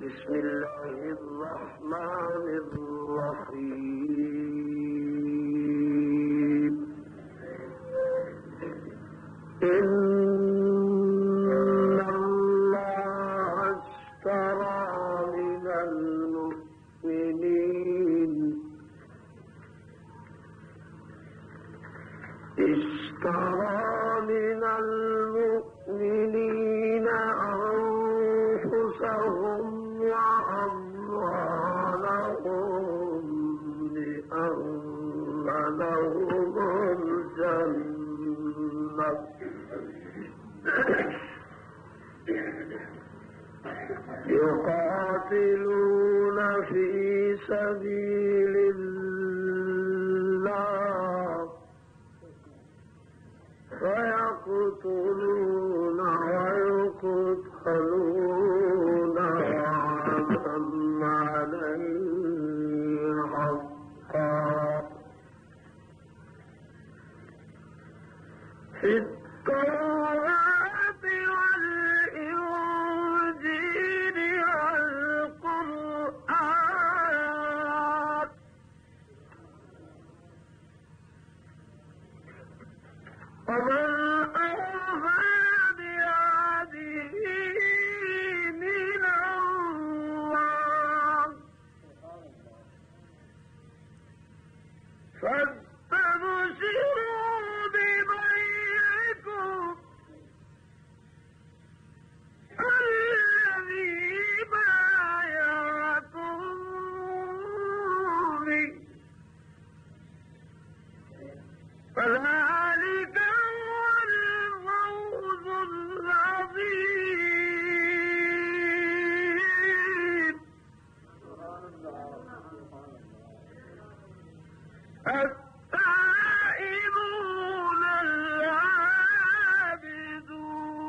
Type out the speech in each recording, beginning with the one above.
بسم الله الرحمن الرحيم. إن الله اشترى من المؤمنين أنفسهم وأموالهم بأن لهم الجنة يقاتلون في سبيل الله فيقتلون ويقتلون وعدا عليه حقا في التوراة والإنجيل والقرآن ومن أوفى بعهده من الله فاستبشروا ببيعكم الذي بايعتم به فذلك هو الفوز العظيم. التائبون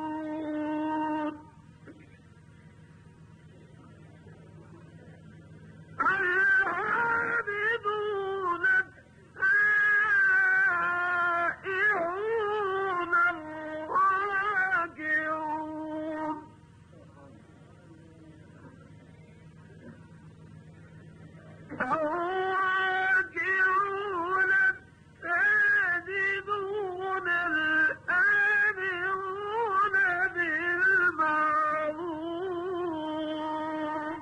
العابدون العابدون السائحون الراكعون الراكعون الساجدون الآمرون بالمعروف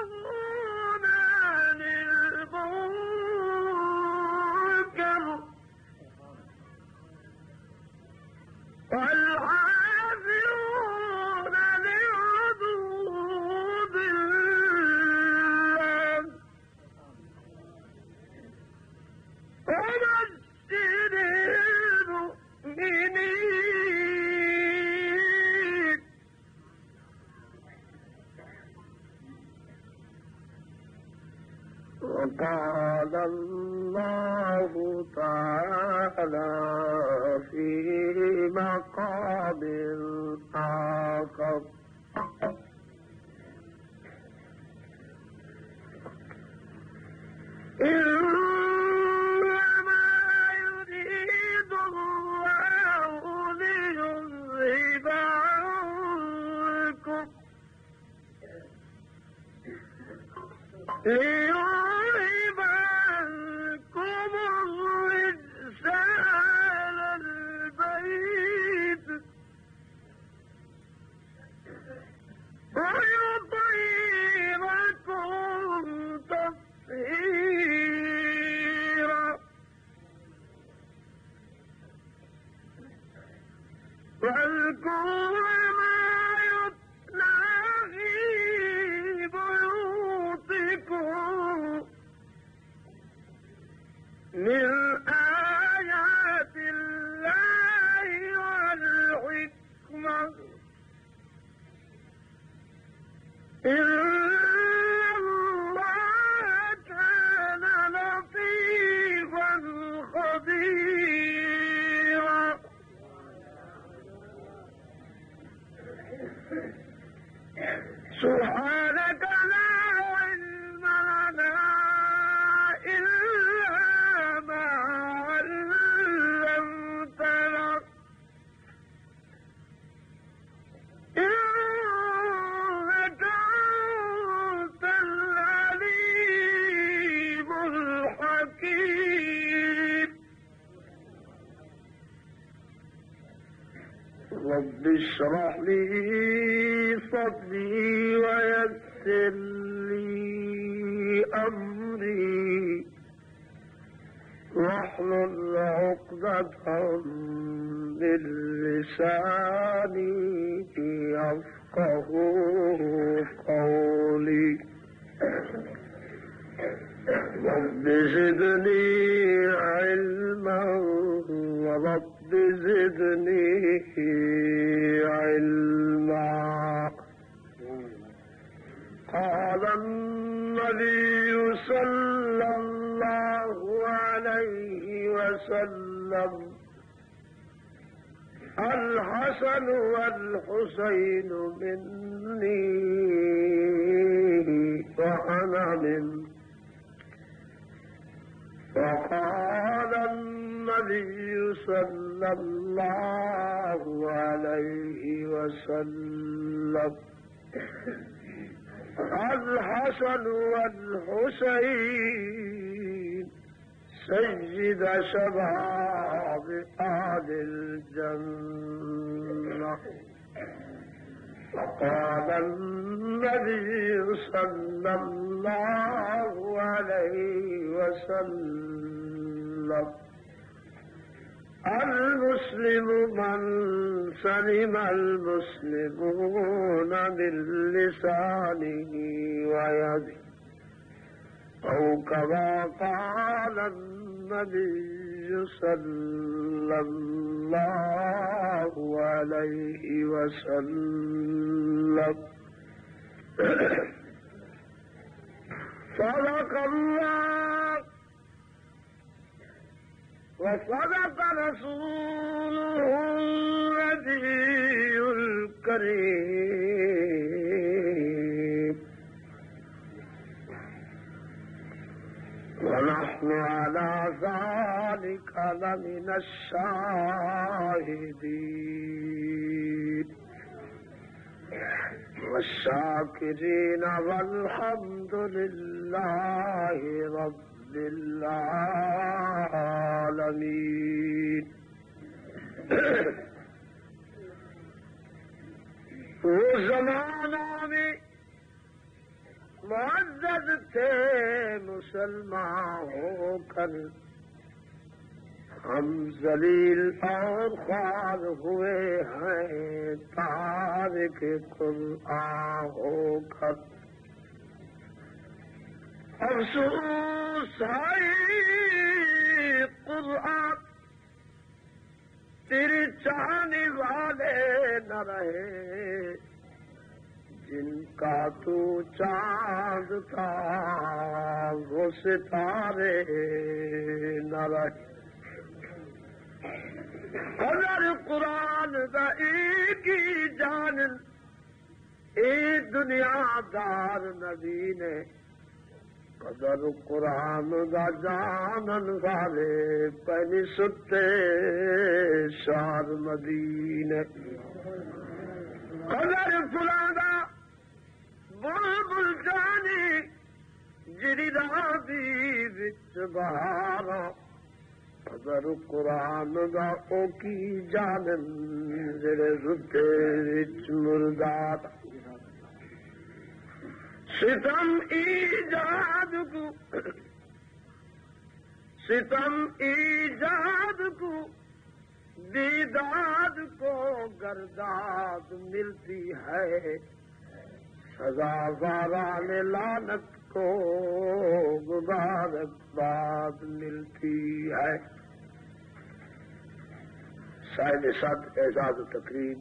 والناهون عن المنكر والحافظون لحدود الله وبشر المؤمنين. وقال الله تعالى في مقام آخر إنما يريد الله ليذهب عنكم الرجس أهل البيت رب اشرح لي صدري ويسر لي أمري واحلل عقدة من لساني يفقه قولي رب زدني علما ورب زدني علما. قال النبي صلى الله عليه وسلم الحسن والحسين مني وأنا منه. وقال النبي صلى الله عليه وسلم الحسن والحسين سيد شباب أهل الجنة. وقال النبي صلى الله عليه وسلم المسلم من سلم المسلمون من لسانه ويده أو كما قال النبي صلى الله عليه وسلم. صدق الله وصدق رسوله النبي الكريم ونحن على ذلك لمن الشاهدين والشاكرين والحمد لله رب العالمين. وہ زمانہ میں معزز تھے مسلمان ہو کر ہم ذلیل اور خوار ہوئے ہیں تارک قرآن ہو کر. افسوس ہے قرآن تیری چاہنے والے نہ رہے جن کا تو چاند تھا وہ ستارے نہ رہے. اگر قرآن دا ایک ہی جان ایک دنیا دار نبی نے قدر قرآن دا جانن والے پہلی ستے شار مدینے. قدر قرآن دا بلبل جانی جڑی رادی وچ بہارا قدر قرآن دا او کی جانن جڑے رتے وچ مردار. ستم ایجاد کو دیداد کو گرداد ملتی ہے سزا واران لعنت کو مبارکباد ملتی ہے. صاحب صد اعزاز و تقریب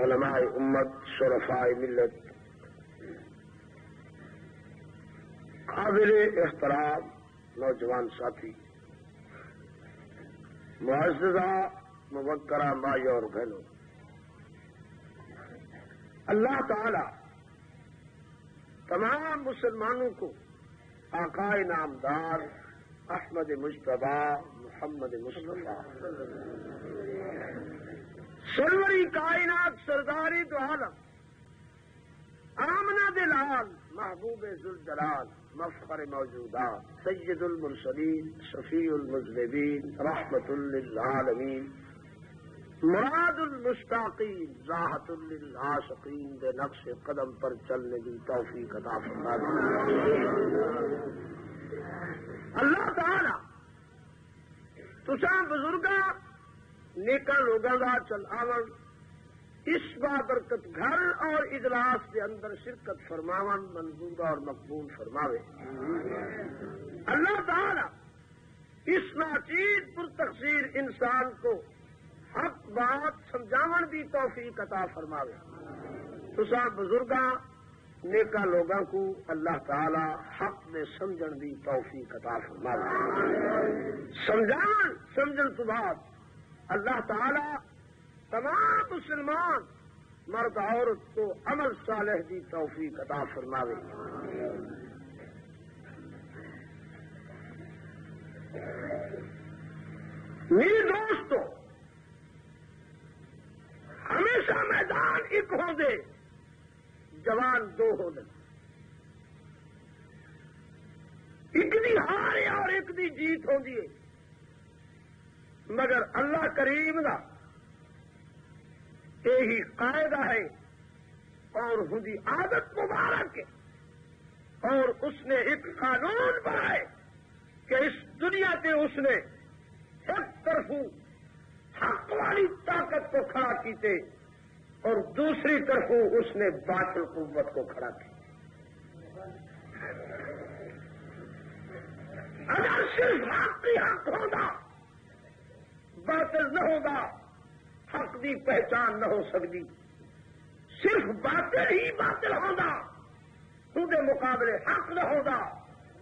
علماء امت شرفاء ملت قابل احترام نوجوان ساتھی معززہ مبکرہ مائی اور بہنوں، اللہ تعالی تمام مسلمانوں کو آقا نامدار احمد مجتبی محمد مصطفیٰ سروری کائنات سرداری دو عالم آمنہ دلال محبوب ذوالجلال مفخر موجودات سید المرسلین شفیع المذنبین رحمت للعالمین مراد المشتاقین راحت للعاشقین دے نقش قدم پر چلنے کی توفیق عطا فرما اللہ تعالی تساں بزرگاں نیکاں لوگاں دا چل آون اس بابرکت گھر اور اجلاس کے اندر شرکت فرماون منظور اور مقبول فرماوے اللہ تعالی اس ناچیز پر تقصیر انسان کو حق بات سمجھاون دی توفیق عطا فرماوے تساں بزرگاں نیکاں لوگاں کو اللہ تعالی حق میں سمجھن دی توفیق عطا فرماوے سمجھاون سمجھن تو بعد اللہ تعالی تمام مسلمان مرد عورت کو عمل صالح دی توفیق عطا فرماوے میرے دوستو ہمیشہ میدان ایک ہو دے جوان دو ہو دے ایک دی ہار ہے اور ایک دی جیت ہوندی ہے مگر اللہ کریم دا یہی قاعدہ ہے اور ہندی عادت مبارک ہے اور اس نے ایک قانون بنائے کہ اس دنیا پہ اس نے ایک طرف حق والی طاقت کو کھڑا کیتے اور دوسری طرف اس نے باطل قوت کو کھڑا کیا اگر صرف حق ہی حق ہوگا باطل نہ ہوگا حق دی پہچان نہ ہو سکتی صرف باطل ہی باطل ہوگا خود مقابلے حق نہ ہوگا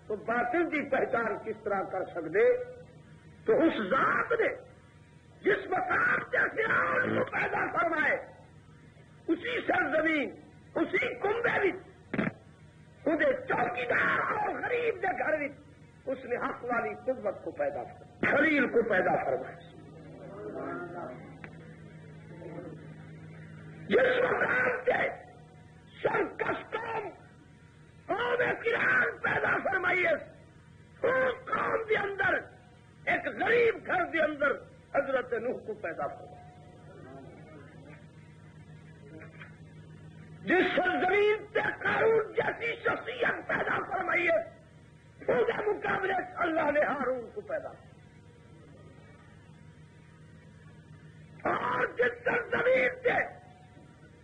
تو باطل کی پہچان کس طرح کر سکتے تو اس ذات نے جس مقام سے فرعون کو پیدا فرمائے اسی سرزمین اسی کنبے میں خود چوکیدار اور غریب کے گھر میں اس نے حق والی قوت کو پیدا فرمایا خلیل کو پیدا فرمایا جس مقام سے سرکش قوم کران پیدا فرمائیے اس قوم کے اندر ایک غریب گھر کے اندر حضرت نوح کو پیدا فرمایا جس سرزمین سے قارون جیسی شخصیت پیدا فرمائیے اس کے مقابلے اللہ نے ہارون کو پیدا اور جس سرزمین سے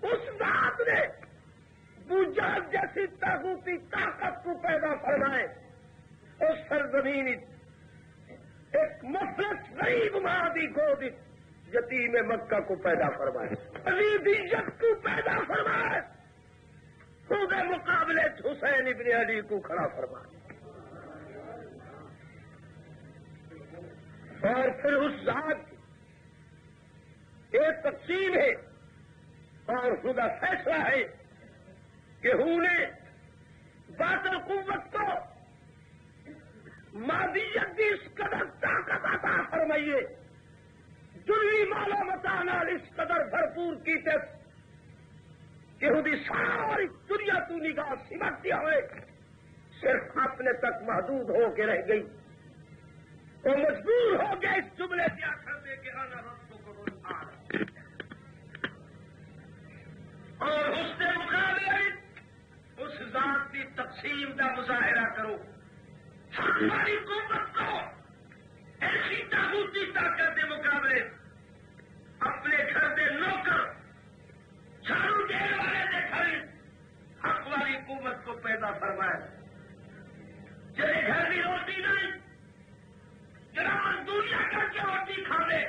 اس ذات نے بوجھال جیسی طاغوتی طاقت کو پیدا فرمائے اس سرزمین ایک مفلس غریب مادی گود یتیم مکہ کو پیدا فرمائے عزیز عزت کو پیدا فرمائے خود مقابلے حسین ابن علی کو کھڑا فرمائے اور پھر اس ذات کی ایک تقسیم ہے اور خدا فیصلہ ہے کہ نے باطل قوت کو مادیت کی اس قدر طاقت عطا فرمائیے دنوی مالا متانال اس قدر بھرپور کی کہ خودی ساری دنیا تو نگاہ سمٹ دیا ہوئے صرف اپنے تک محدود ہو کے رہ گئی وہ مجبور ہو گیا اس جملے سے آخر دے کے آنا رب کو اور اس کے مقابلے اس ذات کی تقسیم کا مظاہرہ کرو ہماری قوت کو ایسی طاغوتی طاقت کے مقابلے اپنے گھر کے نوکر جھاڑو دینے والے نے کھڑی حق والی قوت کو پیدا فرمائے جنہیں گھر کی روٹی نہیں جنا مزدوریاں کر کے روٹی کھا لے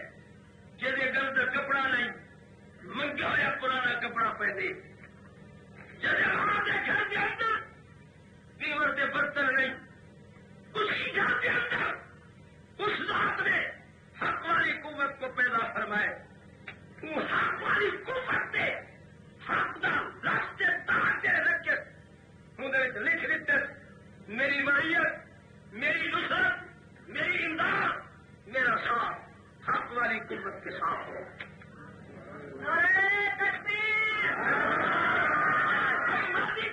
جنہیں گھر کا کپڑا نہیں منگا ہوا پرانا کپڑا پہنے جنہیں ہمارے گھر کے اندر پیور کے برتن نہیں اسی گھر کے اندر اس ذات نے حق والی قوت کو پیدا فرمائے وہ حق والی قوت نے حق کا راستے تاکہ رکھے انہیں لکھ دیتے میری معیت میری نصرت میری امداد میرا ساتھ حق والی قوت کے ساتھ ہو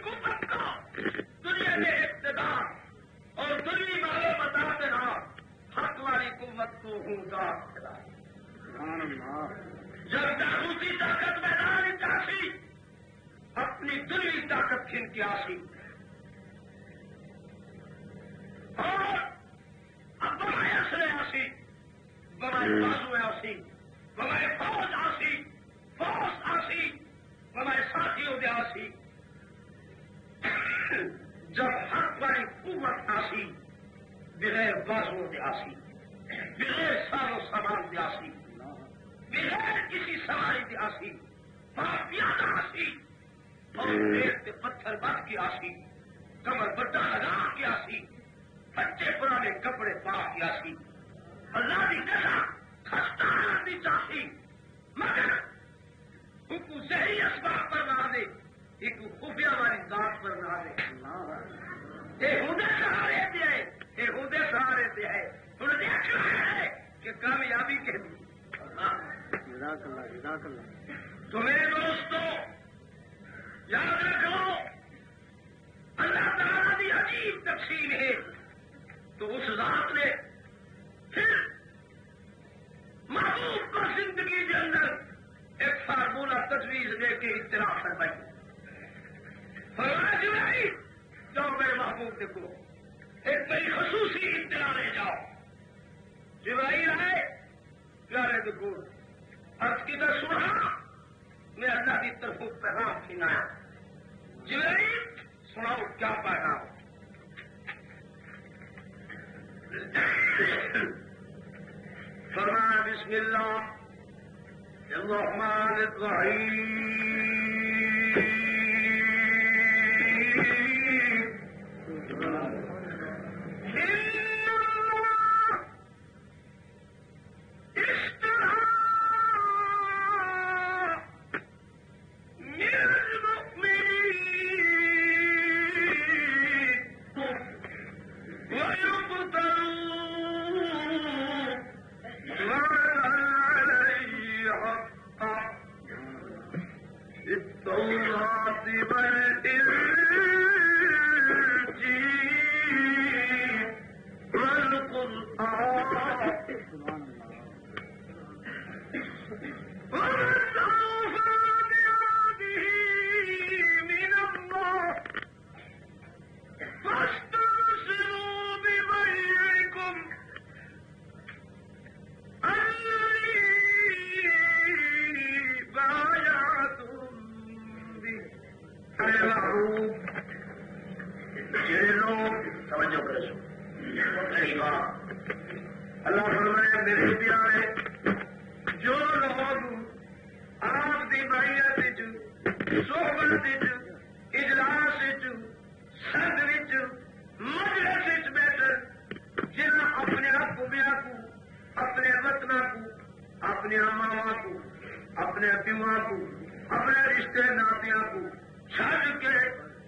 قوت کو دنیا میں اقتدار اور دنیا والوں بتا دینا حق والی قوت کو ہوں گا جب داغوتی طاقت میدان آسی اپنی دنوی طاقت کھن کے آسی اور اب بڑھائے اثر آسی بڑھائے بازو آسی بڑھائے فوج آسی فوج آسی بڑھائے ساتھیوں دے آسی جب حق بڑی قوت آسی بغیر بازو دے آسی بغیر سارو سامان دے آسی بغیر کسی سواری دے آسی پیادہ آسی اور پیٹ کے پتھر بچ کے آسی کمر بٹا لگا کے آسی بچے پرانے کپڑے پا کے آسی اللہ کی قسم خستہ آتی چاہتی مگر ان کو زہری اسباب پر نہ دے ایک خفیہ والی ذات پر نہ دے یہ ہودے سہارے پہ ہے یہ ہودے سہارے پہ ہے انہوں نے دیکھنا ہے کہ کامیابی کے تو میرے دوستوں یاد رکھو اللہ تعالیٰ کی عجیب تقسیم ہے تو اس ذات نے پھر محبوب کو زندگی کے اندر ایک فارمولہ تجویز دے کے اطلاع فرمائی فرمایا جبرائیل جاؤ میرے محبوب دیکھو ایک بڑی خصوصی اطلاع لے جاؤ جبرائیل آئے پیارے دیکھو عرض کی تو سنا میں اللہ کی طرف پیغام سنایا جبرائیل سناؤ کیا پیغام فرمایا بسم اللہ الرحمن الرحیم اللہ فرمایا میرے پیارے جو لوگ آپ کی مائیت صحبت اجلاس سد مجلس بیٹھ جنہیں اپنے قومیاں کو اپنے وطن کو اپنے ماوا کو اپنے پیوا کو اپنے رشتے ناتیاں کو چھڈ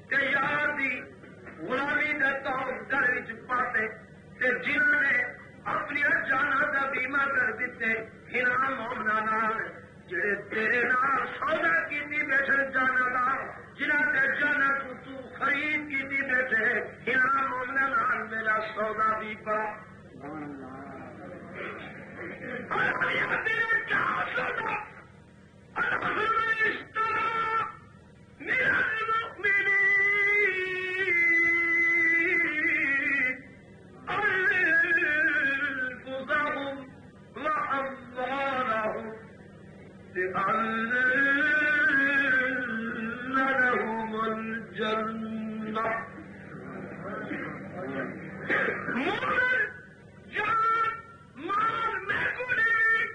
کے یار دی غلامی کا طور گھر پاتے جنہوں نے اپنی جانا کا بیمہ کر دیتے انعام مومنا جڑے تیرے نال سودا کیتی بیٹھے جانا دا جنہوں نے جانا تو خرید کیتی بیٹھے انعام مومنا میرا سودا بھی پڑا تیرے کیا سودا اس طرح میرا لهم الجنة مومن جان مال میں کو نہیں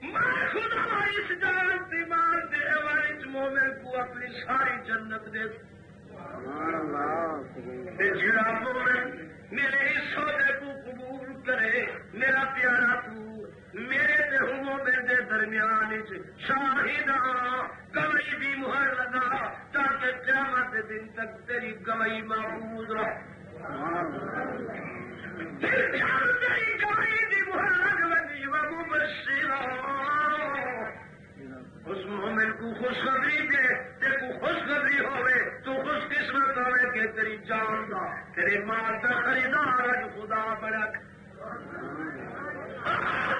میں خدا اس جان سے مال دے اس مومن کو اپنی ساری جنت دے جڑا مومن میرے اس سودے کو قبول کرے میرا پیارا تو میرے مومن دے درمیان شاہد گواہی بھی مہر لگا تاکہ قیامت دن تک تیری گواہی محفوظ رہے تیری گواہی دی مہر لگ بنی ومبشرا اس مومن کو خوشخبری دے تے کو خوشخبری ہوئے تو خوش قسمت ہوئے کہ تیری جان دا تیرے مال دا خریدار خدا بڑک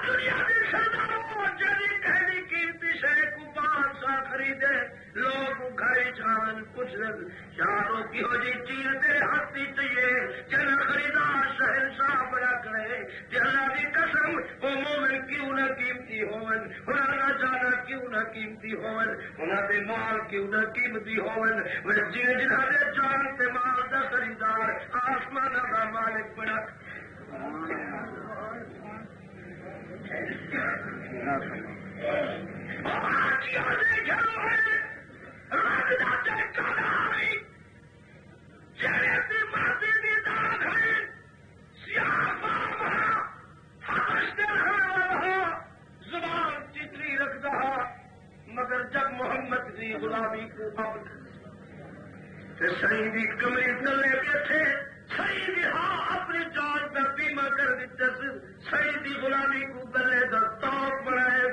دنیا کی سرداروں جدی کہنی کی شے کو 500 خریدے لوگ گھر چھان پوچھ یاروں کی ہو جی چیز تیرے ہاتھی چاہیے جن خریدار شہنشاہ بڑا کرے کہ اللہ کی قسم وہ مومن کیوں نہ قیمتی ہون انہوں نہ جانا کیوں نہ قیمتی ہون انہوں نے مال کیوں نہ قیمتی ہون جنہ نے جان تے مال دا خریدار آسمان کا مالک بڑا زبان چتری رکھتا مگر جب محمد کی غلامی کو صحیح بھی کمری تلے بیٹھے صحیح بھی ہاں اپنی جان کا بیمہ کر دیتے صحیح دی غلامی کو گلے دا توق بڑھائے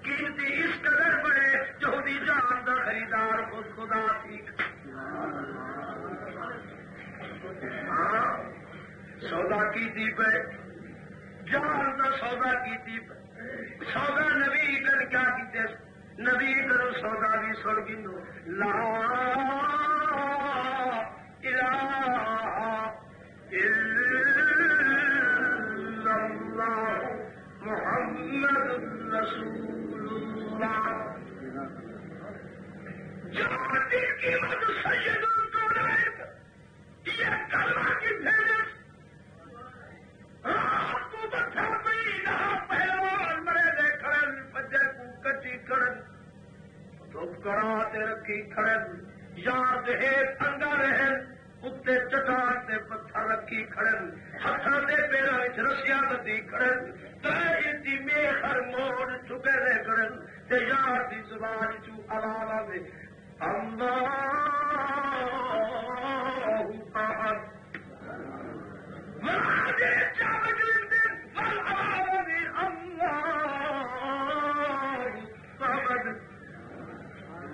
قیمتی اس قدر بڑھے جو دی جان دا خریدار خود خدا تھی ہاں سودا کی تھی پہ جان دا سودا کی تھی پہ سودا نبی کر کیا کیتے نبی کرو سودا بھی سن گنو لا الہ الا اللہ محمد رسول اللہ جان کی قیمت سید القرائب یہ کلمہ کی فہرست رات کو بچہ پئی نہ پہلوان مرے دے کھڑن فجر کو کٹی کھڑن دھوپ کراتے رکھی کھڑن یار دہیت انگا رہن اتنے چٹان تے پتھر رکھی کھڑن ہاتھاں دے پیراں وچ رسیاں بدھی کھڑن ترے دی میخر موڑ چکے دے کھڑن تے یار دی زبان چوں آواز آوے اللہ احد مرادے چاوک لندن والعوامي الله صمد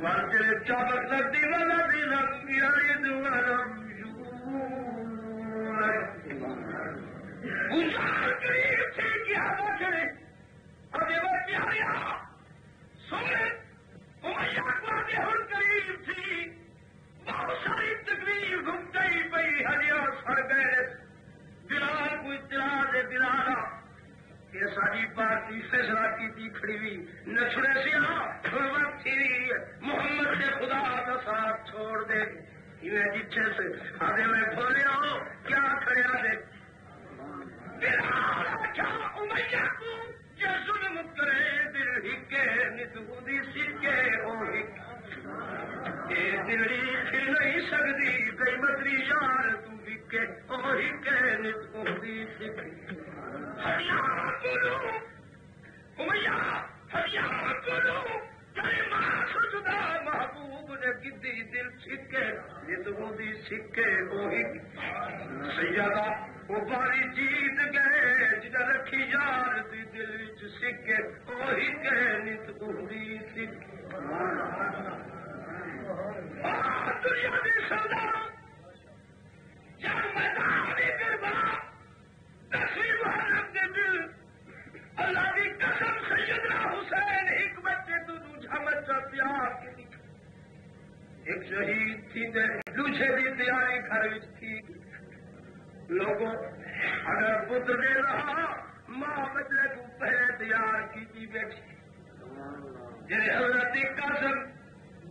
ورجل چاوک لدی ولدی لم يلد ولم يولد گزار قریب تھے کیا بچڑے اب یہ بات پیاریا سنے امیہ اقوام ہن قریب تھی بہت ساری تکلیف گھمٹئی پئی ہجیا سڑ گئے بلال کو اطلاع دے بلالا کہ ساری پارٹی فیصلہ کی تھی کھڑی ہوئی نچڑے سے وقت تھی محمد نے خدا کا ساتھ چھوڑ دے انہیں جچے سے آدھے میں بولے ہو کیا کھڑیا دے بلال کیا امیہ کو جو ظلم کرے دل ہکے نتودی سکے او ہکے اے دلی کھل نہیں سکتی کئی مدری یار تو ہکے او ہکے نتودی سکے ہریاں کرو امیہ ہریاں کرو جائے ماں سجدہ محبوب نے گدی دل چھکے نتودی سکے او ہکے سیدہ وہ باری جیت گئے جنہیں رکھی یار دی دل وچ سکے اوہی گئے نت اندی سکے دنیا دی سودا جب میدان کربلا 10ویں محرم دے دل اللہ دی قسم سیدنا حسین ایک بچے تو دوجا بچہ پیار کی ایک شہید تھی دے دوجے دی تیاری گھر وچ تھی لوگوں اگر پتر دے رہا ماں بچے کو پہلے تیار کی بیٹھی جنہیں حضرت قاسم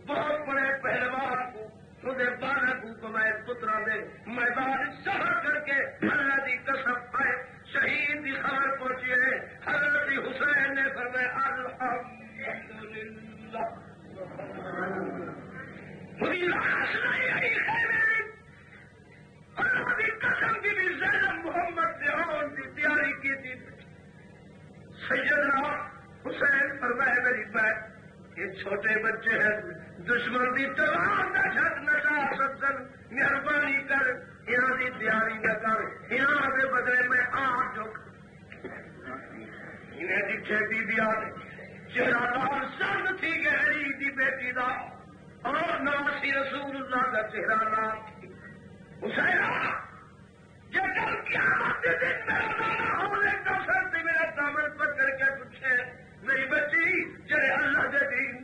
بہت بڑے پہلوان کو خودے بارہ کو کمائے پترا دے میدان شہر کر کے اللہ کی قسم آئے شہید کی خبر پہنچی ہے حضرت حسین نے فرمایا الحمدللہ خودی لاش نہیں آئی خیمے اللہ کی قسم کی بھی زینب محمد سے آن کی تیاری کی تھی سیدنا حسین فرمائے میری بات یہ چھوٹے بچے ہیں دشمن کی تلوار نہ چھت نہ جا سکن مہربانی کر یہاں کی تیاری نہ کر یہاں کے بدلے میں آپ جو انہیں دکھے بی دیا چہرہ لال سرد تھی گہری دی بیٹی دا اور نواسی رسول اللہ کا چہرہ لال تھی حسینہ یہ کل قیامت کے دن میرا نانا ہونے کا سر میرا دامن پکڑ کے پوچھے میری بچی جڑے اللہ کے دین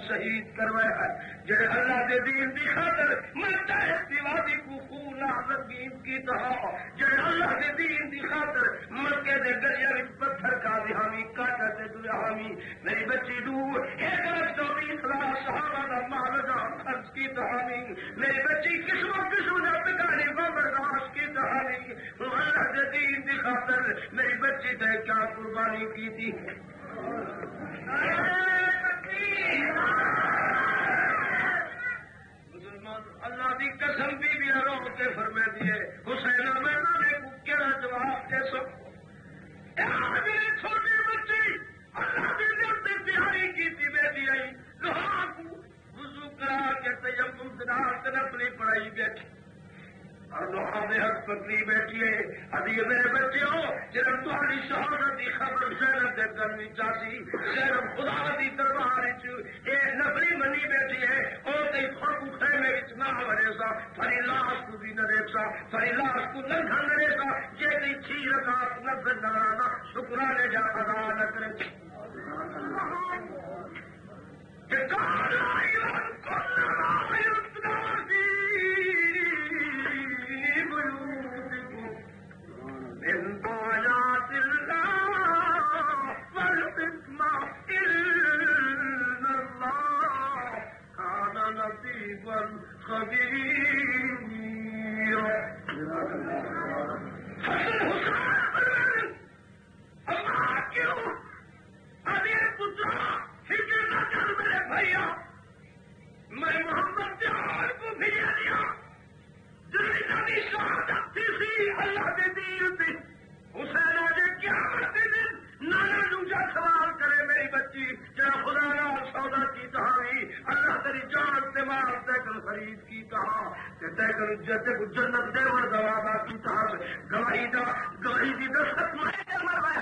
شہید کروایا ہے جڑے اللہ دے دین دی خاطر مرتا ہے دیوادی کو خون عظیم کی طرح جڑے اللہ دے دین دی خاطر مکے دے دریا وچ پتھر کا حامی کاٹا تے دے حامی میری بچی دور 124 صحابہ دا مال جان خرچ کی حامی میری بچی قسم قسم دا پکانے کو برداشت کی حامی اللہ دے دین دی خاطر میری بچی تے کیا قربانی کی تھی اللہ کی قسم بھی رو کے فرما دیے حسین میں نے کہڑا جواب دے سکو میری چھوٹی بچی اللہ کی دل سے تیاری کی تھی بیٹی آئی لوہا کو وضو کرا کے تیمم سے نفلی پڑھائی بیٹھی اور لوہا میں حق پکڑی بیٹھیے ابھی میرے بچے ہو جب تمہاری شہادت کی خبر زینب دے کرنی چاہتی زینب خدا کی دربار نفری منی بیٹھی ہے اور کئی خود خیمے نہ بڑے سا تھری لاش کو بھی نہ دیکھ سا تھری لاش کو لنگھا نہ دے سا یہ نہیں چھی رکھا نظر نہ آنا شکرانے جا ادا نہ کرے کہ میں محمد پیار کو بھیجا دیا جنہیں شہادت تھی اللہ کے دین تھی حسین آج کیا کرتے دن نانا دوجا سوال کرے میری بچی جا خدا نال سودا کی کہانی اللہ تیری جان سے مال تیکل خرید کی کہا کہ تیکل جنت دیور دوا کی کہا گواہی دی دستک میں